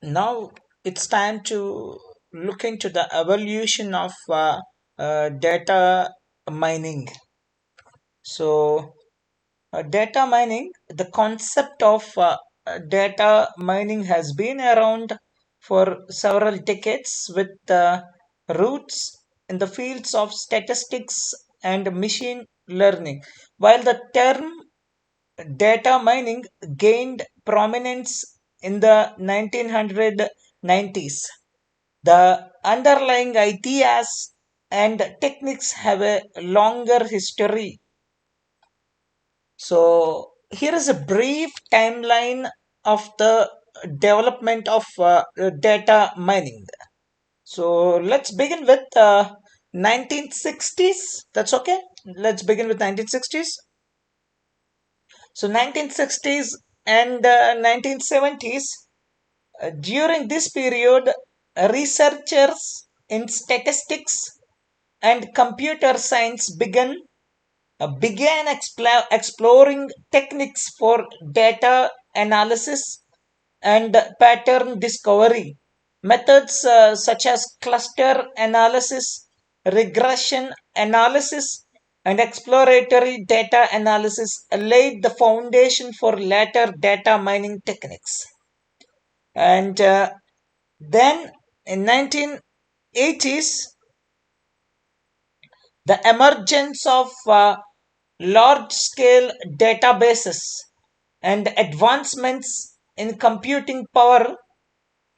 Now it's time to look into the evolution of data mining. So, data mining, the concept of data mining has been around for several decades with roots in the fields of statistics and machine learning. While the term data mining gained prominence in the 1990s, the underlying ideas and techniques have a longer history. So, here is a brief timeline of the development of data mining. So, let's begin with 1960s. That's okay. Let's begin with 1960s. So, 1960s and 1970s. During this period, researchers in statistics and computer science began exploring techniques for data analysis and pattern discovery. Methods such as cluster analysis, regression analysis, and exploratory data analysis laid the foundation for later data mining techniques. And then in 1980s, the emergence of large scale databases and advancements in computing power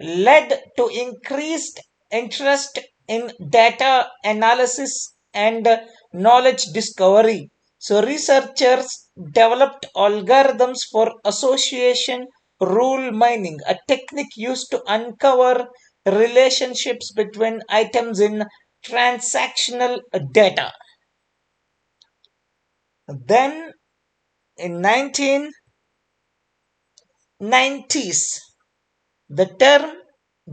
led to increased interest in data analysis and knowledge discovery. So, researchers developed algorithms for association rule mining, a technique used to uncover relationships between items in transactional data. Then, in 1990s, the term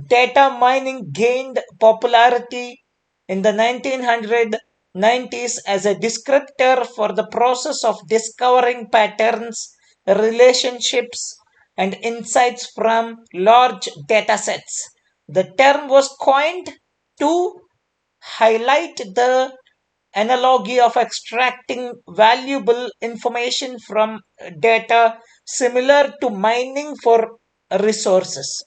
data mining gained popularity in the 1990s as a descriptor for the process of discovering patterns, relationships, and insights from large data sets. The term was coined to highlight the analogy of extracting valuable information from data similar to mining for resources.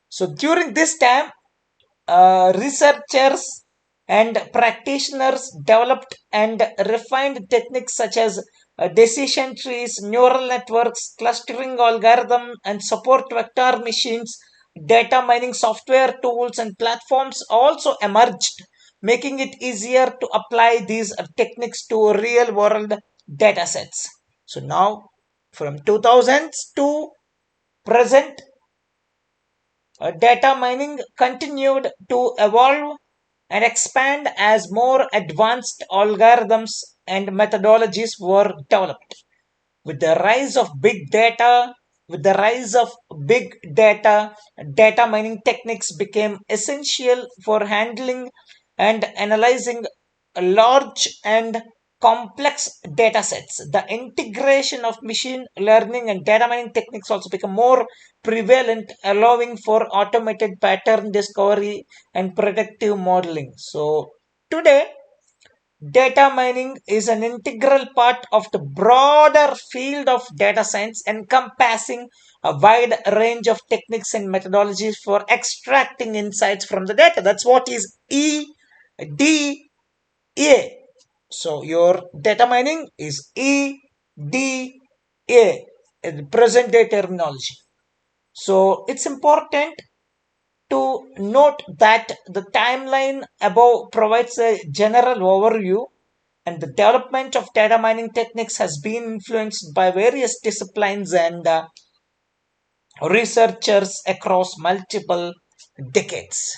So during this time, researchers and practitioners developed and refined techniques such as decision trees, neural networks, clustering algorithm, and support vector machines. Data mining software tools and platforms also emerged, making it easier to apply these techniques to real world data sets. So now, from 2000s to present, data mining continued to evolve and expand as more advanced algorithms and methodologies were developed. With the rise of big data, with the rise of big data, data mining techniques became essential for handling and analyzing large and complex data sets. The integration of machine learning and data mining techniques also become more prevalent, allowing for automated pattern discovery and predictive modeling. So, today, data mining is an integral part of the broader field of data science, encompassing a wide range of techniques and methodologies for extracting insights from the data. That's what is EDA. So, your data mining is EDA, in present day terminology. So, it's important to note that the timeline above provides a general overview, and the development of data mining techniques has been influenced by various disciplines and researchers across multiple decades.